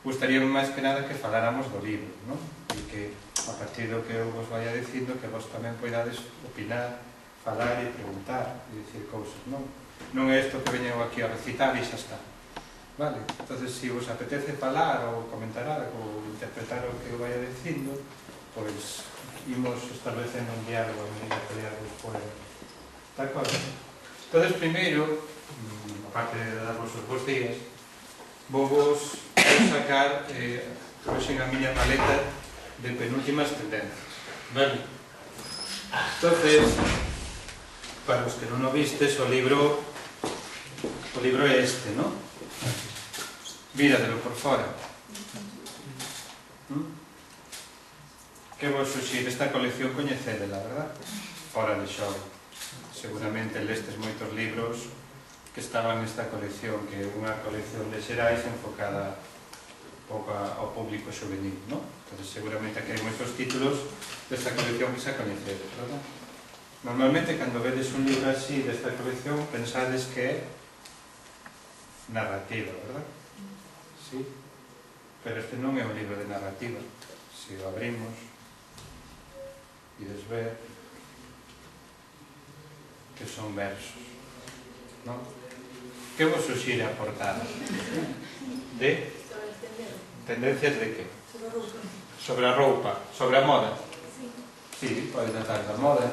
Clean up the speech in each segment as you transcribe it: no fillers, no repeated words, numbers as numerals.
gustaríame máis que nada que faláramos do libro, non? E que a partir do que eu vos vaya dicindo que vos tamén poidades opinar, falar e preguntar e dicir cousas, non? Non é isto que veño aquí a recitar e xa está, vale? Entonces, se vos apetece falar ou comentar algo ou interpretar o que eu vaya dicindo, pois imos establecendo un diálogo a medida que leamos fuera, de acordo? Entonces, primeiro, aparte de darvos os bons días, vou sacar hoxe a miña maleta de penúltimas tendencias, vale? Entonces, para os que non o vistes, o libro é este, non? Míratelo por fora. Que vos suxire? Esta colección coñecedela, verdad? Fora de xogo. Seguramente lestes moitos libros que estaban nesta colección, que é unha colección de xerais enfocada pouco ao público juvenil, non? Entón, seguramente aquí hai moitos títulos desta colección que xa coñecedes, verdad? Normalmente, cando vedes un libro así desta colección, pensades que é narrativa, verdad? Sí? Pero este non é un libro de narrativa. Se o abrimos, ides ver que son versos, non? Que vos suxire a portada? De? Tendencias de que? Sobre a roupa. Sobre a moda? Sí, pode tratar da moda.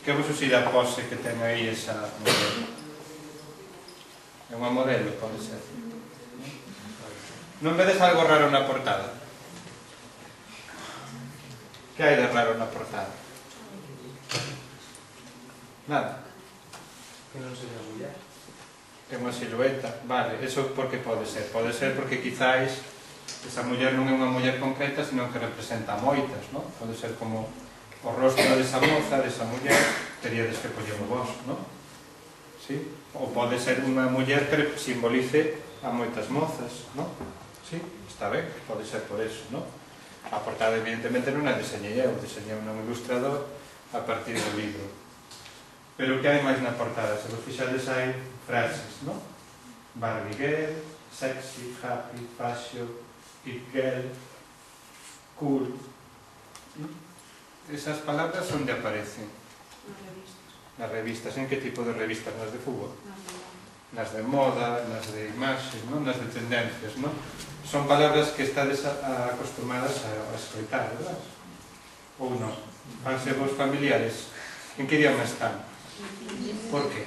Que vos suxire a pose que ten aí esa modelo? É unha modelo, pode ser. Non vedes algo raro na portada? Que hai de raro na portada? Nada. Que non sería muller. É unha silueta, vale, eso porque pode ser porque quizáis esa muller non é unha muller concreta, sino que representa moitas, non? Pode ser como o rostro desa moza, desa muller, teríades que collelo vos, non? Sí? Ou pode ser unha muller que simbolice a moitas mozas, non? Sí? Está ben, pode ser por eso, non? A portada evidentemente non a deseñei eu, deseñei un ilustrador a partir do libro. Pero que hai máis na portada? Se vos fixades hai frases, non? Barbie girl, sexy, happy, fashion, it girl, cool. Esas palabras onde aparecen? Nas revistas. En que tipo de revistas? Nas de fútbol? Nas de moda, nas de imaxes, non? Nas de tendencias, non? Son palabras que estades acostumadas a escoitar, verdad? Ou non? Vanse vos familiares? En que idioma están? Por qué?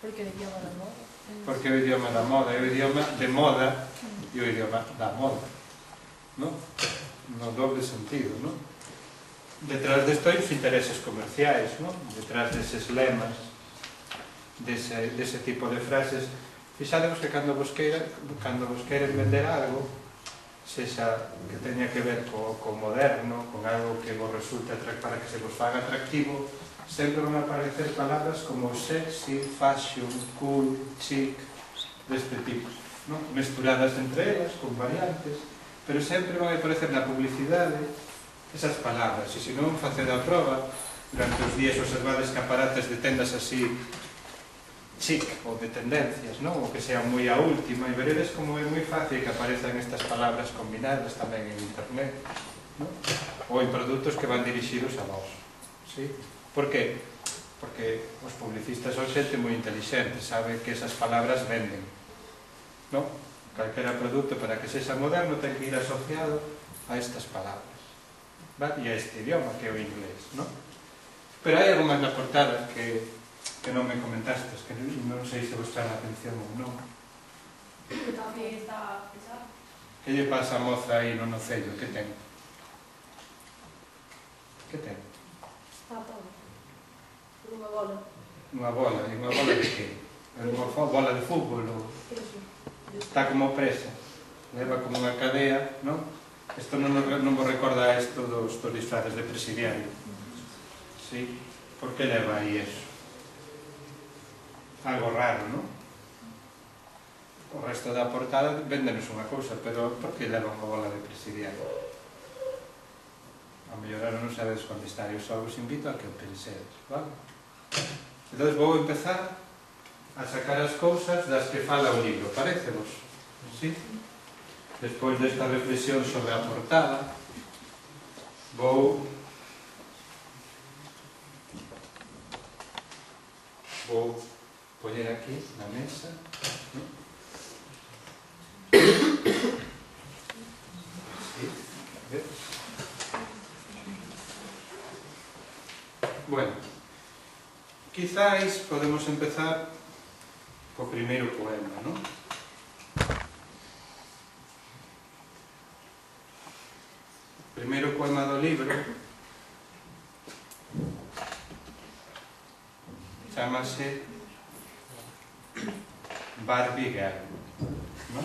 Porque o idioma da moda. Porque o idioma da moda é o idioma de moda e o idioma da moda, non? No doble sentido, non? Detrás desto hai os intereses comerciais, non? Detrás deses lemas, dese tipo de frases. Fixadevos que cando vos queren vender algo, sexa que teña que ver co moderno, con algo que vos resulte para que se vos faga atractivo, sempre van a aparecer palabras como sexy, fashion, cool, chic, deste tipo, non? Mesturadas entre elas, con variantes, pero sempre van a aparecer na publicidade esas palabras. E se non faced a proba, durante os días observades escaparates de tendas así chic ou de tendencias, non? Ou que sean moi a última, e veredes como é moi fácil que aparezan estas palabras combinadas tamén en internet, non? Ou en produtos que van dirixidos a vos, sí? Por que? Porque os publicistas son xente moi inteligente, sabe que esas palabras venden, non? Calquera produto para que sexa moderno ten que ir asociado a estas palabras, e a este idioma que é o inglés, non? Pero hai algo máis na portada que non me comentastes, que non sei se vos chama a atención ou non. Que lle pasa a moza aí no nocello? Que ten? Que ten? Unha bola. Unha bola. E unha bola de que? Unha bola de fútbol? Está como presa. Leva como unha cadea, non? Isto non vos recorda isto dos disfraces de presidiario. Sí? Por que leva aí eso? Algo raro, non? O resto da portada véndenos unha cousa, pero por que leva unha bola de presidiario? A mellor non sabedes contestar, eu só vos invito a que o pensedes, vale? Entón vou empezar a sacar as cousas das que fala o libro, parecevos? Sí? Despois desta reflexión sobre a portada, vou poñer aquí na mesa, ¿no? Sí, ¿ves? Bueno, quizáis podemos empezar co primeiro poema, ¿no? O primeiro poema do libro chámase Barbie Girl, ¿no?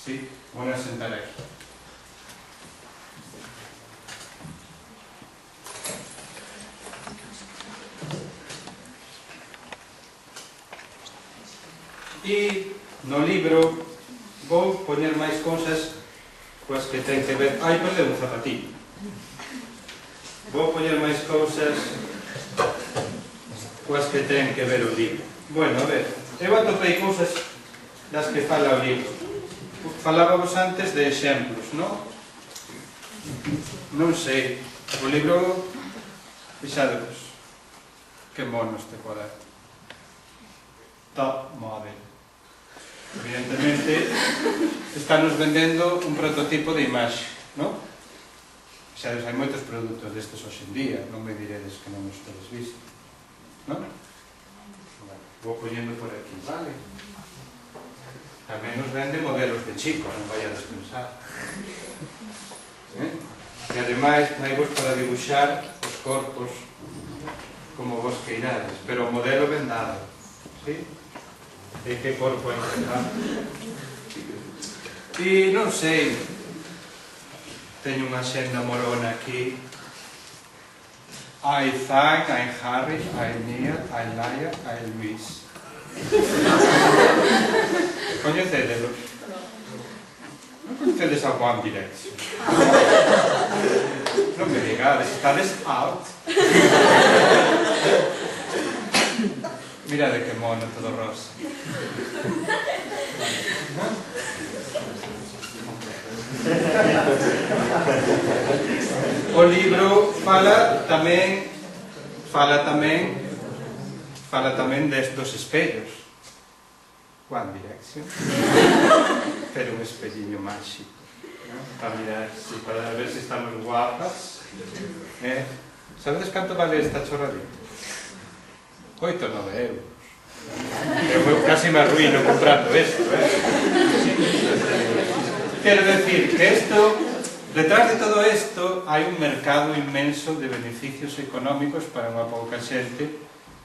Sí, vou a sentar aquí. E no libro vou poñer máis cousas coas que ten que ver... Ai, perdeu un zapatillo. Vou poñer máis cousas coas que ten que ver o libro. Bueno, a ver, eu atopei cousas das que fala o libro. Falábamos antes de exemplos, non? Non sei, o libro, fixadevos, que mono este cuaderno. Top model. Evidentemente, estamos vendendo un prototipo de imaxe, non? Xa hai moitos produtos destes hoxe en día, non me diredes que non os tedes visto, non? Bueno, vou poñendo por aquí, vale? Tamén nos vende modelos de chicos, non vai a despensar. E ademais, traigos para dibuixar os corpos como vos queirades, pero o modelo vendado, sí? E que corpo hai que dar. E non sei, teño unha xenda molona aquí. Hai Zach, hai Harry, hai Nia, hai Laia, hai Luis. Coñecedelos? Non coñecedes a One Direction? Non me digades, estades out. Mira de que mono, todo rosa. O libro fala tamén destos espellos. One Direction. Pero un espelliño máxico, para mirar, para ver se estamos guapas. Sabedes canto vale esta chorradita? 8 ou 9 euros. Eu casi me arruino comprando isto, Quero decir que isto, detrás de todo isto, hai un mercado inmenso de beneficios económicos para unha pouca xente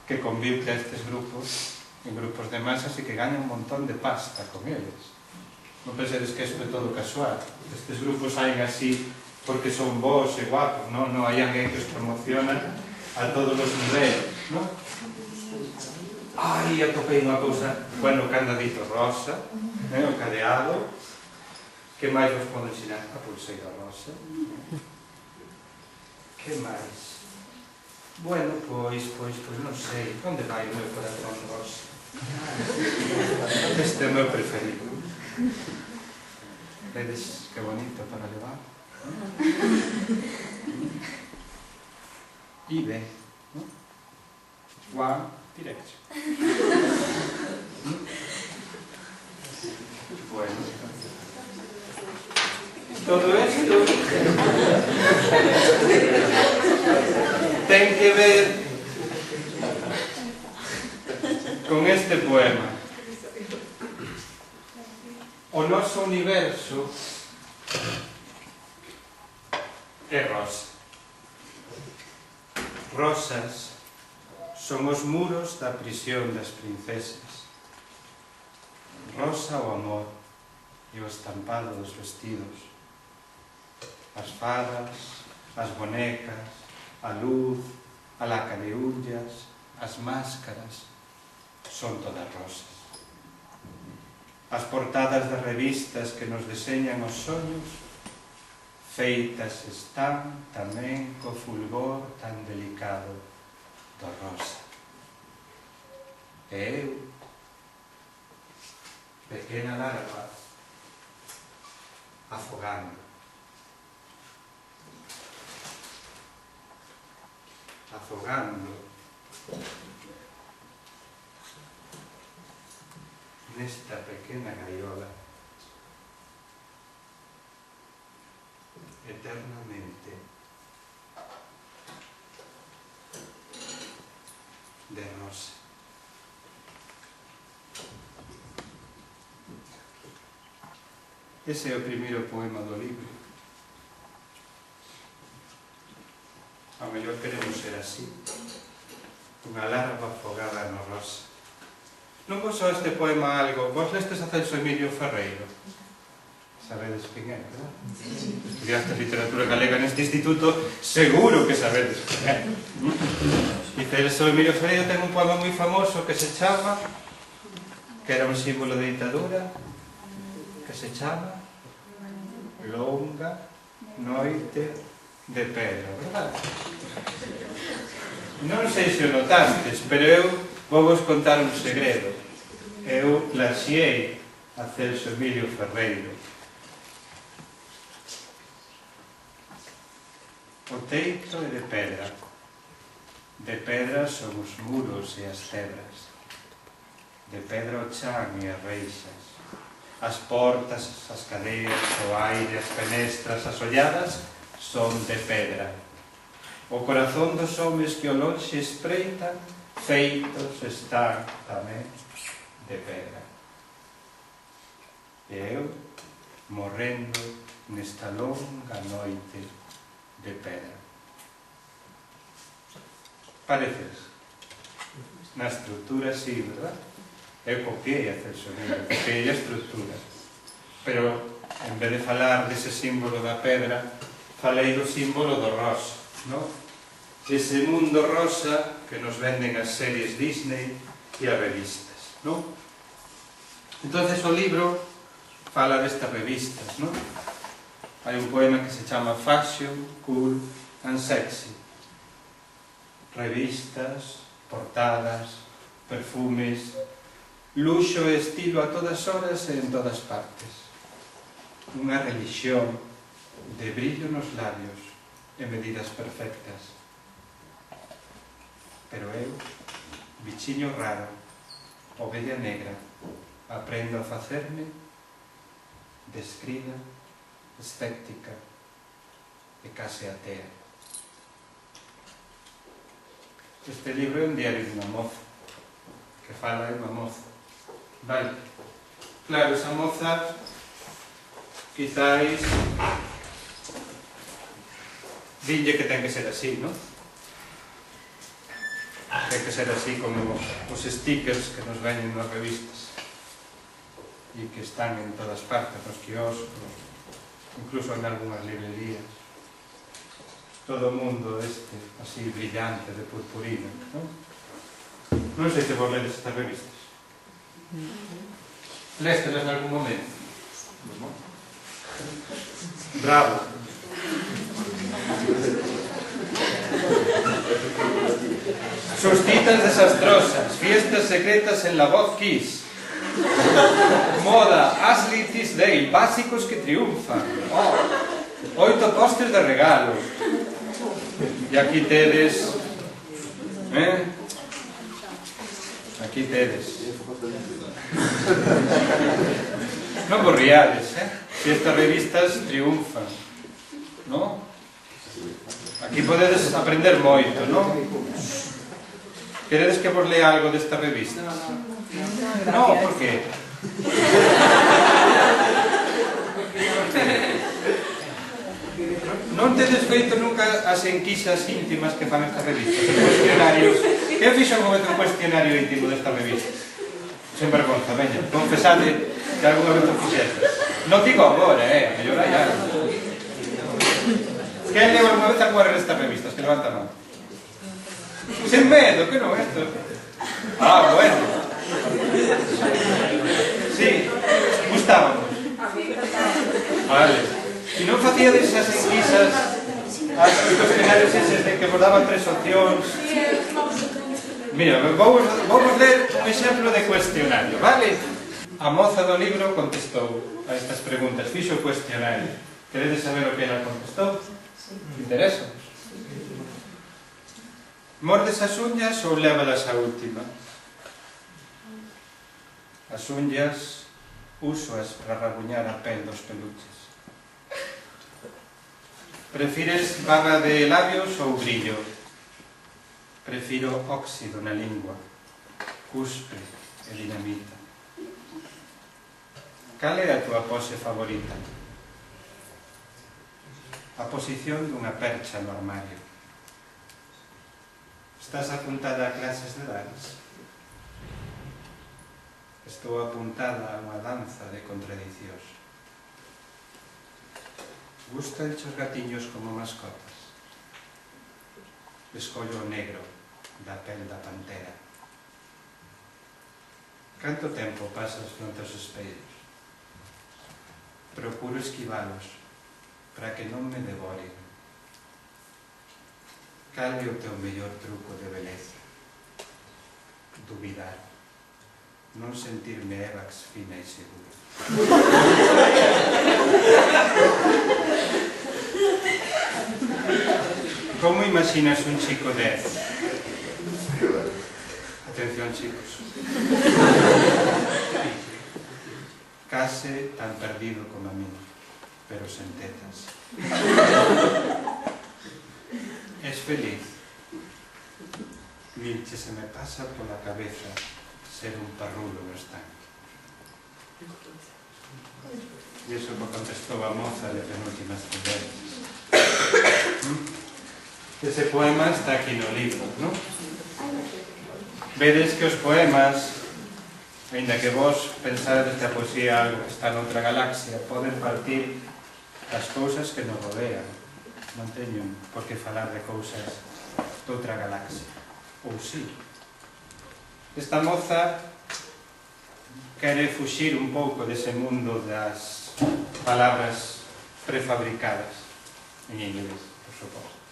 que convirte a estes grupos en grupos de masas e que gañan un montón de pasta con eles. Non pensedes que isto é todo casual. Estes grupos hai así porque son vos e guapos, non hai alguén que os promociona a todos os niveles, non? Ai, atopei unha cousa, bueno, o candadito rosa, o cadeado, que máis vos podo ensinar? A pulseira rosa. Que máis? Bueno, pois, non sei, onde vai o meu corazón rosa? Este é o meu preferido. Vedes que bonito para levar? E ben, non? One Direction. Bueno, todo isto ten que ver con este poema. O noso universo é rosa. Rosas son os muros da prisión das princesas. Rosa o amor e o estampado dos vestidos. As fadas, as bonecas, a luz, a laca de ullas, as máscaras, son todas rosas. As portadas das revistas que nos deseñan os soños, feitas están tamén co fulgor tan delicado do rosa. E eu, pequena larva, afogando. Afogando nesta pequena gaiola eternamente de rosa. Ese é o primeiro poema do libro. Ao mellor queremos ser así, unha larva afogada no rosa. Non vos soa este poema algo? Vos lestes a Celso Emilio Ferreiro? Sabedes quen é, verdad? Estudiaste literatura galega neste instituto, seguro que sabedes quen é. E Celso Emilio Ferreiro ten un poema moi famoso que se chama, que era un símbolo de ditadura, que se chama Longa noite de pedra, verdad? Non sei se o notastes, pero eu vou vos contar un segredo. Eu plaxiei a Celso Emilio Ferreiro. O teito é de pedra. De pedra son os muros e as cebras. De pedra o chan e as reixas. As portas, as cadeas, o aire, as fenestras, as olladas son de pedra. O corazón dos homes que o lonxe espreitan feitos están tamén de pedra. E eu morrendo nesta longa noite de pedra. Pareces? Na estrutura sí, verdad? Eu copiei a Celso Emilio, copiei a estrutura. Pero, en vez de falar dese símbolo da pedra, falei do símbolo do rosa, non? Ese mundo rosa que nos venden as series Disney e as revistas, non? Entonces o libro fala destas revistas, non? Hai un poema que se chama Fashion, Cool and Sexy. Revistas, portadas, perfumes, luxo e estilo a todas horas e en todas partes. Unha relixión de brillo nos labios e medidas perfectas. Pero eu, bichiño raro, ovella negra, aprendo a facerme descrida, escéptica e case atea. Este libro é un diario de unha moza que fala de unha moza. Vale. Claro, esa moza quizáis dille que ten que ser así, non? Ten que ser así como os stickers que nos veñen nas revistas e que están en todas partes, nos quioscos, incluso en algunhas librerías. Todo o mundo este, así, brillante, de purpurina, non? Non sei se vos ledes estas revistas. Léstelas en algún momento? Bravo! Sus citas desastrosas, fiestas secretas en la voz Kiss. Moda, Ashley Tisdale, básicos que triunfan. 8 postes de regalo. E aquí tedes... Aquí tedes. Non vos riades, se estas revistas triunfan, non? Aquí podedes aprender moito, non? Queredes que vos lea algo destas revistas? Non, por que? Non tedes feito nunca as enquisas íntimas que fan estas revistas? Cuestionarios. Que fixo un momento un cuestionario íntimo destas revistas? Sen vergonza, veña, confesade que algunha vez o fixestes. Non digo agora, mellor hai algo. Quen leu alguna vez algunha destas revistas? Que levanta a mão. Sen medo, que non isto? Ah, bueno. Sí, gustábamos. Vale. E non facíades esas enquisas, os cuestionarios eses de que vos daban 3 opcións? Mira, vamos ler un exemplo de cuestionario, vale? A moza do libro contestou a estas preguntas, fixo o cuestionario. Queredes saber o que ela contestou? Interesa? Mordes as uñas ou lévalas a última? As uñas úsoas para rabuñar a pel dos peluches. Prefires barra de labios ou brillo? Prefiro óxido na lingua, cuspe e dinamita. Cal é a túa pose favorita? A posición dunha percha no armario. Estás apuntada a clases de danza? Estou apuntada a unha danza de contradicións. Gustan os gatiños como mascotas? Escollo o negro da pel da pantera. Canto tempo pasas fronte aos espellos? Procuro esquivalos para que non me devoren. Cal é o teu mellor truco de beleza? Dubidar. Non sentirme évax fina e segura. Como imaginas un chico 10? Atención, chicos. Case tan perdido como a mí, pero sen tetas. Es feliz. Milche, se me pasa pola cabeza ser un parrulo no estanque. E iso me contestou a moza de penúltimas conversas. Ese poema está aquí no libro, non? Vedes que os poemas, ainda que vos pensades que a poesía é algo que está noutra galaxia, poden partir das cousas que nos rodean. Non teño por que falar de cousas doutra galaxia. Ou sí. Esta moza quere fuxir un pouco dese mundo das palabras prefabricadas en inglés, por suposto.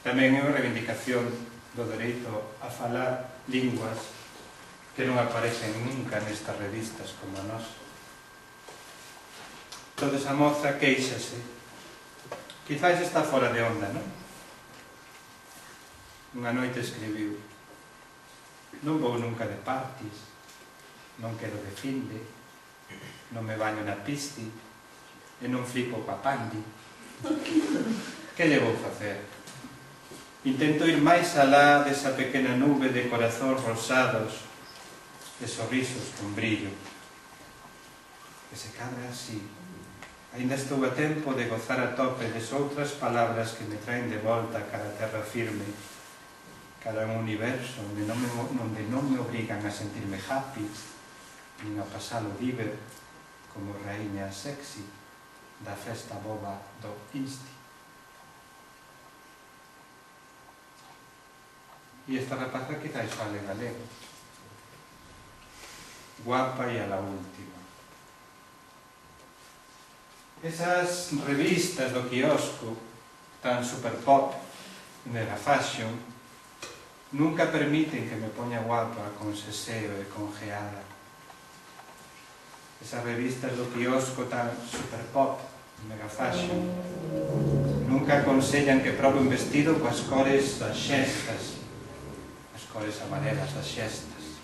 Tamén é unha reivindicación do dereito a falar linguas que non aparecen nunca nestas revistas como a nosa. Entón, a moza queixase. Quizás está fora de onda, non? Unha noite escribiu: non vou nunca de parties, non quedo de finde, non me baño na pisti e non flipo coa pandi. Que lle vou facer? Intento ir máis alá desa pequena nube de corazóns rosados, de sorrisos con brillo. Que se cadra así. Ainda estou a tempo de gozar a tope desoutras palabras que me traen de volta cara a terra firme, cara a un universo onde non me obrigan a sentirme happy, nin a pasalo libre como raíña sexy da festa boba do Insti. E esta rapaza quizás fale galego. Guapa e a la última. Esas revistas do quiosco tan super pop, mega fashion, nunca permiten que me poña guapa con seseo e con geada. Esas revistas do quiosco tan super pop, mega fashion, nunca aconsellan que probe un vestido coas cores das xestas, as cores amarelas das xestas.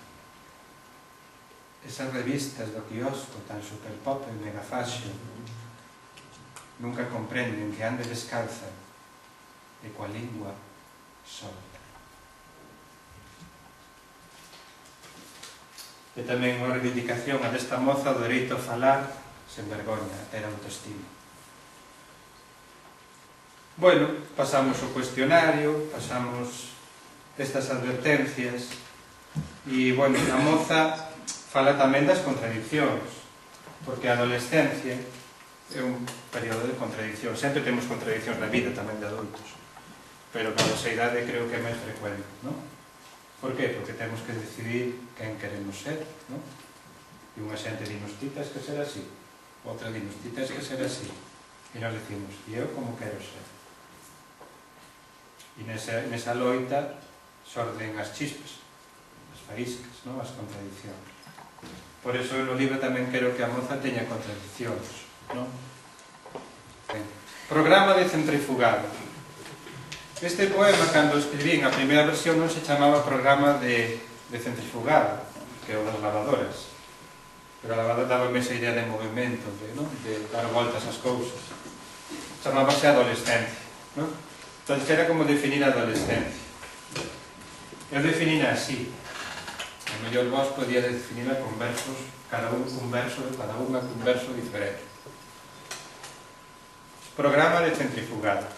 Esas revistas do quiosco tan super pop e mega fashion nunca comprenden que ande descalza e coa lingua solta. E tamén unha reivindicación a desta moza do dereito a falar sen vergoña, a ter autoestima. Bueno, pasamos o cuestionario, pasamos estas advertencias e, bueno, a moza fala tamén das contradiccións, porque a adolescencia é un período de contradicción. Sempre temos contradiccións na vida tamén de adultos, pero na nosa idade creo que é máis frecuente, non? Por qué? Porque temos que decidir quen queremos ser, non? E unha xente dinos ti tes que ser así, outra dinos ti tes que ser así, e nós decimos, e eu como quero ser? E nesa loita xorden as chispas, faíscas, non? As contradicións. Por eso no libro tamén quero que a moza teña contradicións, non? Ben. Programa de centrifugado. Este poema, cando escribín a primeira versión, non se chamaba programa de centrifugado, que é o das lavadoras. Pero a lavadora daba esa idea de movimento, de dar voltas ás cousas. Chamábase adolescencia, non? Entón, era como definir a adolescencia. Eu definina así. A mellor vos podía definirla con versos, cada unha cun verso diferente. Programa de centrifugado.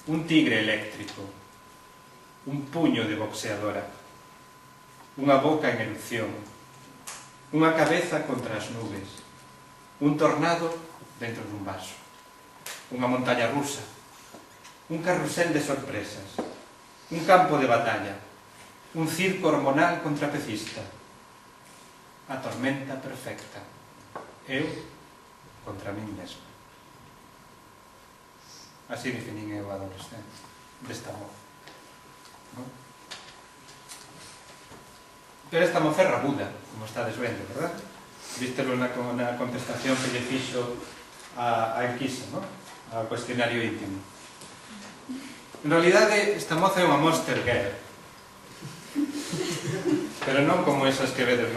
Un tigre eléctrico. Un puño de boxeadora. Unha boca en erupción. Unha cabeza contra as nubes. Un tornado dentro dun vaso. Unha montaña rusa. Un carrusel de sorpresas. Un campo de batalla. Un circo hormonal contrapecista. A tormenta perfecta. Eu contra min mesmo. Así definín eu a adolescencia desta moza, non? Pero esta moza é rabuda, como estades vendo, verdad? Vístelo na contestación que lle fixo a enquisa, non? Ao cuestionario íntimo. En realidade, esta moza é unha monster girl, pero non como esas que vedes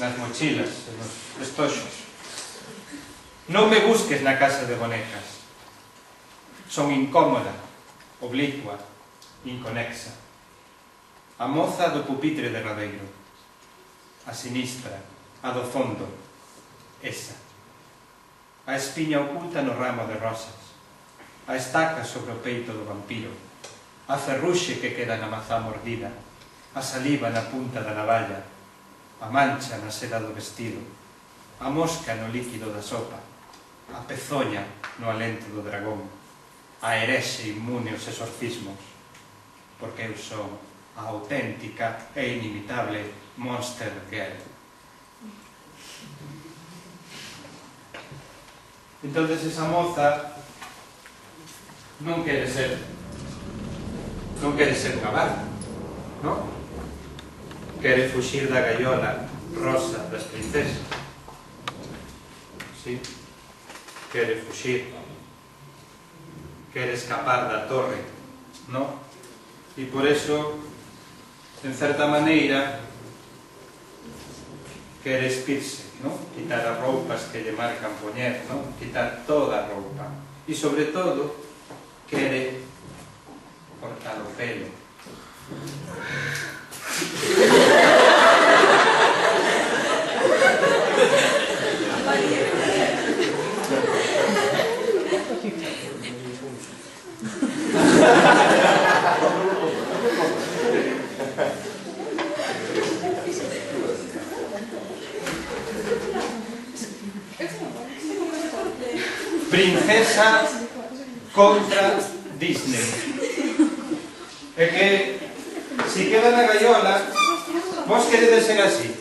nas mochilas, nos estoxos. Non me busques na casa de bonecas. Son incómoda, oblicua, inconexa. A moza do pupitre derradeiro. A sinistra, a do fondo, esa. A espiña oculta no ramo de rosas. A estaca sobre o peito do vampiro. A ferruxe que queda na mazá mordida. A saliva na punta da navalla. A mancha na seda do vestido. A mosca no líquido da sopa. A pezoña no alento do dragón. A herexe inmune aos exorcismos. Porque eu son a auténtica e inimitable Monster Girl. Entonces esa moza non quere ser unha barca, non? Quere fuxir da gaiola rosa das princesas. Sí? Quere fuxir, quere escapar da torre, non? E por eso, en certa maneira, quere espirse, non? Quitar as roupas que lle marcan poñer, non? Quitar toda a roupa. E, sobre todo, quere cortar o pelo. Princesa contra Disney. É que, se queda na gaiola, vos queredes ser así.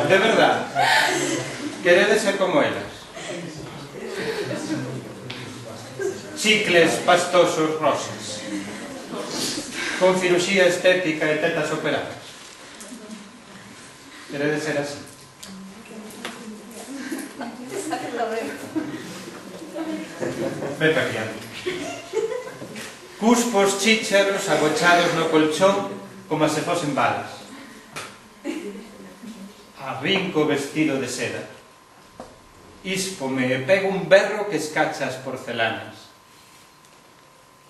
De verdad. Queredes ser como elas. Chicles pastosos rosas. Con cirugía estética e tetas operadas. Queredes ser así. Ven pa aquí, André. Cuspos chícharos agochados no colchón como se fosen balas. Arrinco vestido de seda. Íspome e pego un berro que escacha as porcelanas.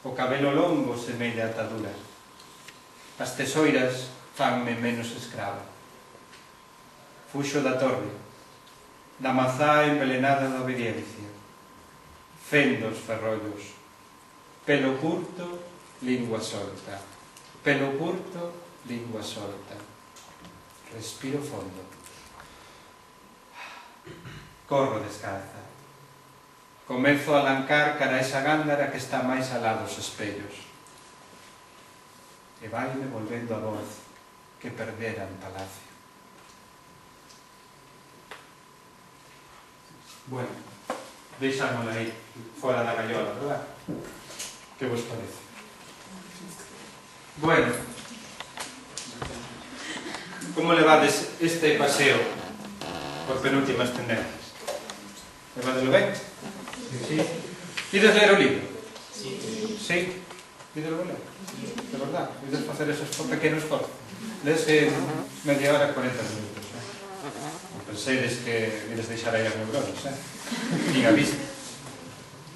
O cabelo longo semella atadura. As tesoiras fanme menos escrava. Fuxo da torre, da mazá envelenada da obediencia. Fendo os ferrollos. Pelo curto, lingua solta. Pelo curto, lingua solta. Respiro fondo. Corro descalza. Comezo a alancar cara a esa gándara que está máis alá dos espellos. E vaime volvendo a voz que perdera en palacio. Bueno, deixámosla aí, fora da gaiola, verdad? Que vos parece? Bueno, como levades este paseo por penúltimas tendencias? Levadelo ben? Sí. Ides ler o libro? Sí. Ides ler? De verdad? Ides facer esos pequenos esforzos? Lese media hora, 40 minutos. Pensedes que ides deixar aí as neuronas, nin a vista.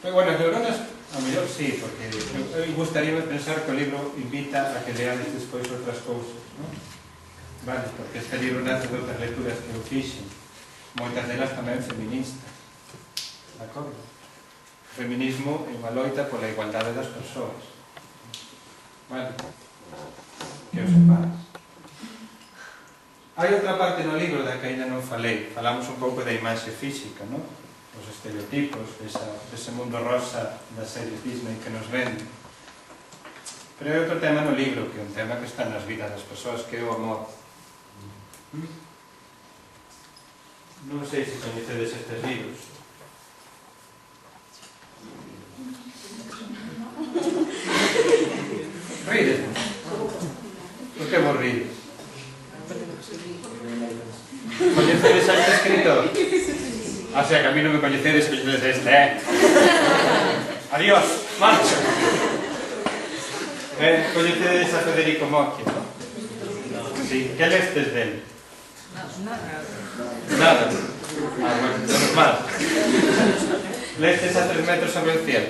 Pero, bueno, as neuronas, a mellor sí, porque eu gustaríame pensar que o libro invita a que leades despois outras cousas, non? Vale, porque este libro nace de outras lecturas que eu fixen, moitas delas tamén feministas, de acordo? O feminismo é unha loita pola igualdade das persoas, vale? Que os separas. Hai outra parte no libro da que ainda non falei, falamos un pouco da imaxe física, non? Os estereotipos, dese mundo rosa das series Disney que nos venden. Pero hai outro tema no libro, que é un tema que está nas vidas das persoas, que é o amor. Non sei se coñecedes estes libros. Rides? Por que vos rides? Coñecedes a este escritor? O sea, que a mí non me coñecedes, coñecedes este, Adiós, marcho. Coñecedes a Federico Mocchio, non? Sí, que lestes del? Nada. Bueno, menos mal. Lestes a 3 metros sobre el cielo?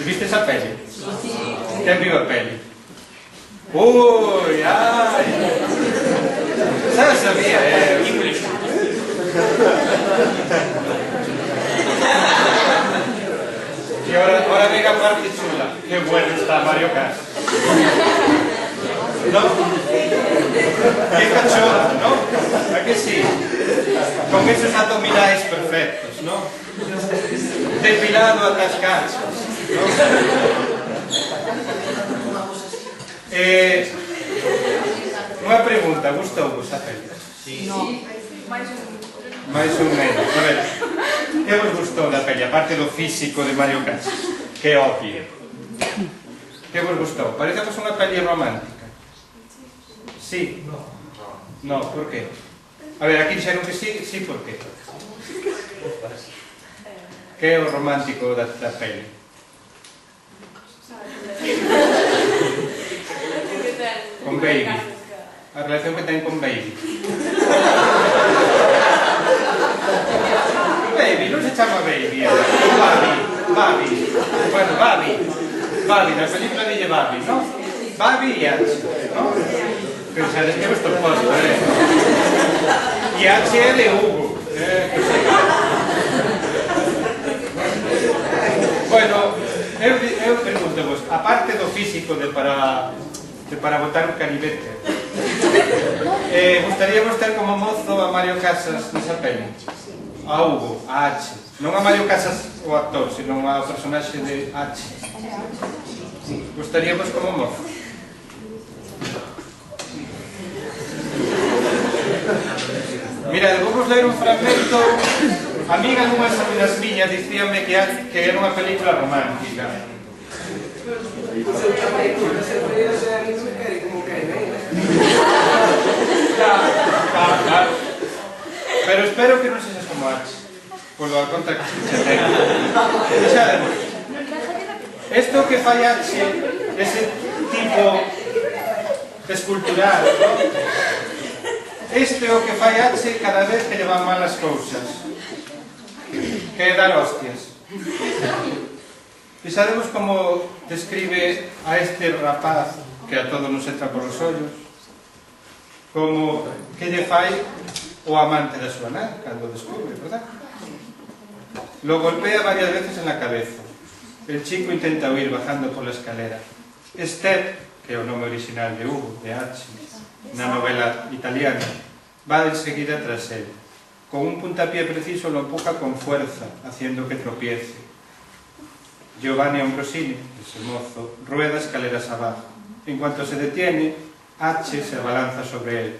Vistes a peli? Quen viu a peli? Ui, ai! Xa sabía, Y ahora venga parte chula. Qué bueno está Mario Casas. ¿No? Qué cachorro, ¿no? ¿A que sí? Con esos abdominales perfectos, ¿no? Depilado a cascachos, ¿no? Unha pregunta, gustou vos a peli? Sí. Mais ou menos. A ver, que vos gustou da peli? Aparte do físico de Mario Casas, que é obvio. Que vos gustou? Parece que é unha peli romántica. Sí? No, por qué? A ver, aquí dixeron que sí, sí, por qué? Que é o romántico da peli? Con Baby. A relación que ten con Baby. Baby, non se chama Baby, Babi. Bueno, Babi, na película dille Babi, non? Babi e H, non? Pensades que é vuestro posto, E H é de Hugo, Bueno, eu pergunto-vos, a parte do físico de para botar un canivete, gustaríamos ter como mozo a Mario Casas nesa peli? A Hugo, a H. Non a Mario Casas o actor, senón a personaxe de H. Gustaríamos como mozo? Mira, vamos ler un fragmento. A mí algunhas amigas miñas dicíanme que era unha película romántica. Claro. Pero espero que non sexas como H, por a conta que se ten. Esto que fai H, ese tipo escultural, este o que fai H cada vez que lle van mal as cousas, que é dar hostias. E sabemos como describe a este rapaz que a todos nos entra por os ollos, como que lle fai o amante da súa nai cando descubre, verdad? Lo golpea varias veces en la cabeza. El chico intenta huir bajando por la escalera. Esther, que é o nome original de Hugo, de H, na novela italiana, va enseguida tras él. Con un puntapié preciso lo empuja con fuerza, haciendo que tropiece. Giovanni Ambrosini, ese mozo, rueda escaleras abajo. En cuanto se detiene, H se abalanza sobre él.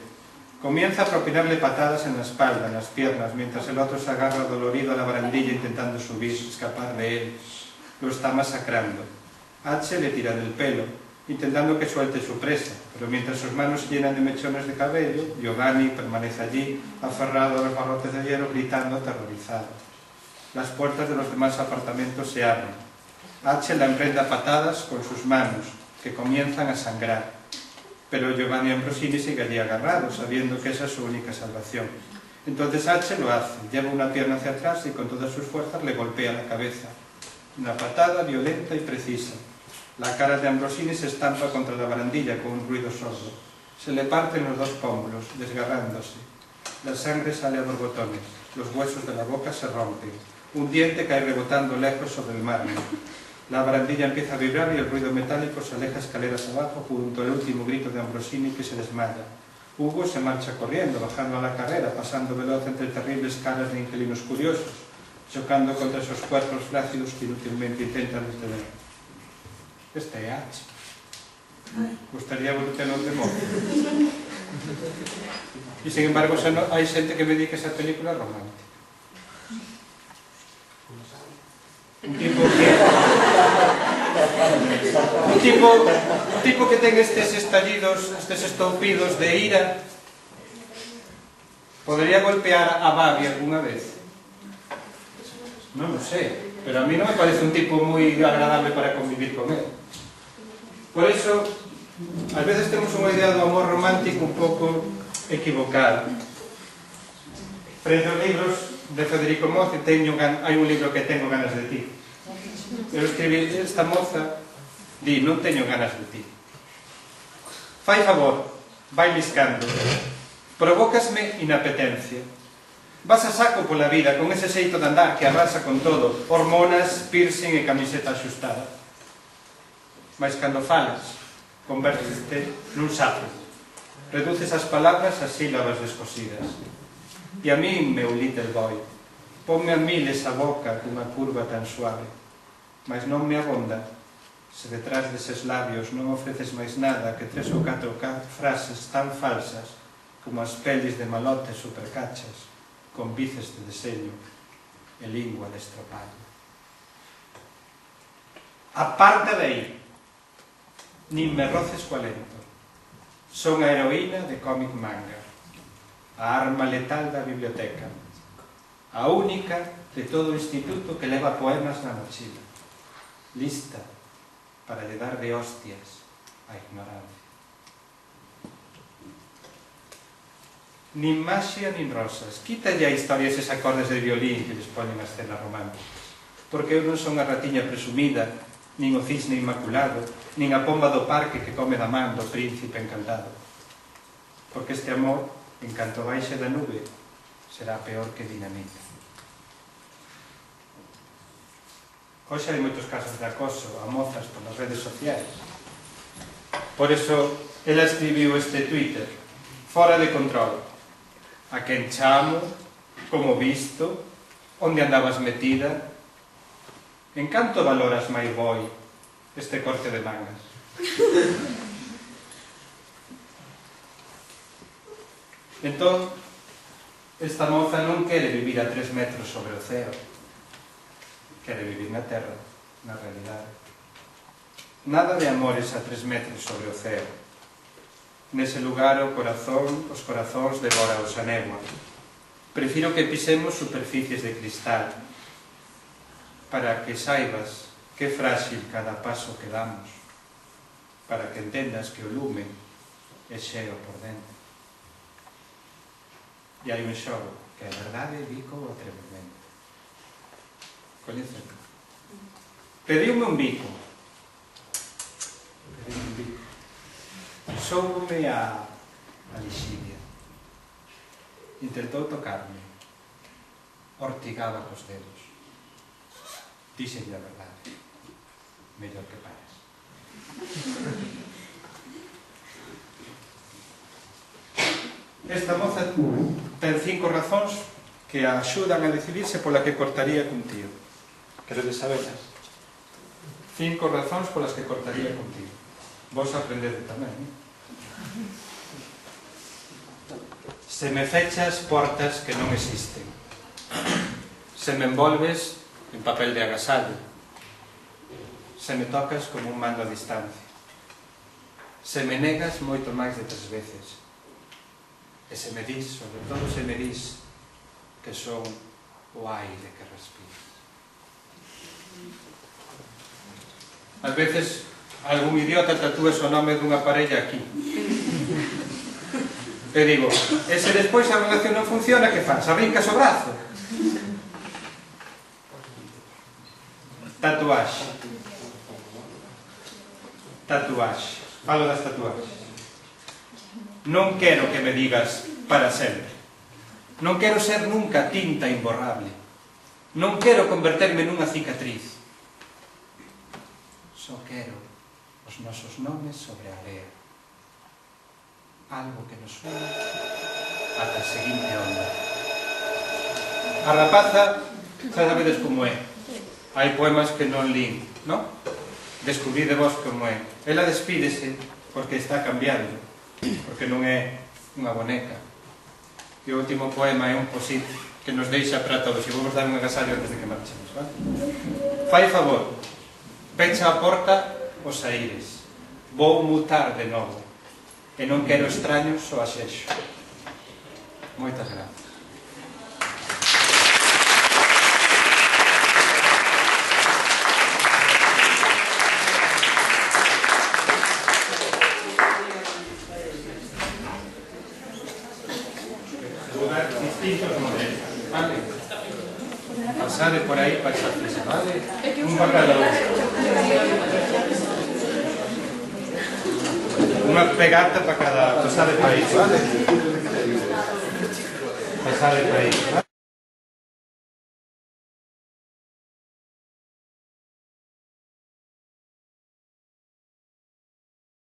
Comienza a propinarle patadas en la espalda, en las piernas, mientras el otro se agarra dolorido a la barandilla intentando subir, escapar de él. Lo está masacrando. H le tira del pelo, intentando que suelte su presa, pero mientras sus manos se llenan de mechones de cabello, Giovanni permanece allí, aferrado a los barrotes de hierro, gritando aterrorizado. Las puertas de los demás apartamentos se abren. H la emprende a patadas con sus manos, que comienzan a sangrar. Pero Giovanni Ambrosini sigue allí agarrado, sabiendo que esa es su única salvación. Entonces H lo hace, lleva una pierna hacia atrás y con todas sus fuerzas le golpea la cabeza. Una patada violenta y precisa. La cara de Ambrosini se estampa contra la barandilla con un ruido sordo. Se le parten los dos pómulos, desgarrándose. La sangre sale a borbotones. Los huesos de la boca se rompen. Un diente cae rebotando lejos sobre el mármol. La barandilla empieza a vibrar y el ruido metálico se aleja escaleras abajo junto al último grito de Ambrosini, que se desmaya. Hugo se marcha corriendo, bajando a la carrera, pasando veloz entre terribles caras de inquilinos curiosos, chocando contra esos cuerpos flácidos que inútilmente intentan detener. Este é H. Gustaría volver de modo. E, sin embargo, hai xente que me di que esa película é romántica. Un tipo que ten estes estallidos, estes estoupidos de ira, podería golpear a Babi alguna vez? Non lo sé, pero a mí non me parece un tipo moi agradable para convivir con él. Por eso, ás veces temos unha idea do amor romántico un pouco equivocada. Frente aos libros de Federico Mozzi, hai un libro que tengo ganas de ti. Eu escribí, esta moza di, non teño ganas de ti. Fai favor, vai liscando. Provócasme inapetencia. Vas a saco pola vida con ese xeito de andar que arrasa con todo, hormonas, piercing e camiseta axustada. Mas cando falas, convértete nun sapo. Reduces as palabras a sílabas descosidas. E a mí, meu little boy, ponme a mil esa boca cunha curva tan suave. Mas non me abonda se detrás deses labios non ofreces máis nada que 3 ou 4 frases tan falsas como as pelis de malotes supercachas con vices de deseño e lingua de estropallo. Aparta de aí, nin me roces co alento. Son a heroína de cómic manga, a arma letal da biblioteca, a única de todo o instituto que leva poemas na mochila, lista para lle dar de hostias a ignorancia. Nin maxia nin rosas, quítalle a historias eses acordes de violín que les ponen as cenas románticas, porque eu non son a ratiña presumida, nin o cisne inmaculado, nin a pomba do parque que come da man do príncipe encantado, porque este amor, en canto baixe da nube, será peor que dinamita. Hoxe hai moitos casos de acoso a mozas polas redes sociais. Por eso, ela escribiu este Twitter: fora de control. A quen chamo, como visto, onde andabas metida. En canto valoras, my boy, este corte de mangas? Entón, esta moza non quere vivir a 3 metros sobre o ceo. Quere vivir na terra, na realidade. Nada de amores a 3 metros sobre o ceo. Nese lugar os corazóns devoraos a néboa. Prefiro que pisemos superficies de cristal, para que saibas que frágil cada paso que damos, para que entendas que o lume é xeo por dentro. E hai un xogo que a verdade bico o atrevimento. Coñecen? Pediume un bico. Soube a lixidia. Intentou tocarme. Ortigaba cos dedos. Díxenlle a verdade. Mellor que pares. Esta moza ten 5 razóns que a axudan a decidirse pola que cortaría contigo. Queredes sabelas? 5 razóns polas que cortaría contigo. Vos aprendede tamén, Se me fechas portas que non existen. Se me envolves en papel de agasallo. Se me tocas como un mando a distancia. Se me negas moito máis de 3 veces. E se me dis, sobre todo se me dis, que son o aire que respiras. Ás veces, algún idiota tatúes o nome dunha parella aquí. E digo, e se despois a relación non funciona, que faz? Arrincas o brazo? Tatuaxe. Tatuaxe. Falo das tatuaxes. Non quero que me digas para sempre. Non quero ser nunca tinta imborrable. Non quero converterme nunha cicatriz. Só quero os nosos nomes sobre a area. Algo que nos une ata a seguinte onda. A rapaza, xa sabedes como é. Hai poemas que non lín, non? Descubrí de vos como é. Ela despídese porque está cambiando, porque non é unha boneca. E o último poema é un posit que nos deixa para todos. E vou vos dar un agasallo antes de que marchemos, vale? Fai favor, pecha a porta os saíres. Vou mutar de novo. E non quero extraños o axexo. Moitas grazas. Distintos modelos, vale? Pasade por aí para esa ficha, vale? Un para cada uno. Unha pegata para cada... Pasade para aí, vale? Pasade para aí, vale?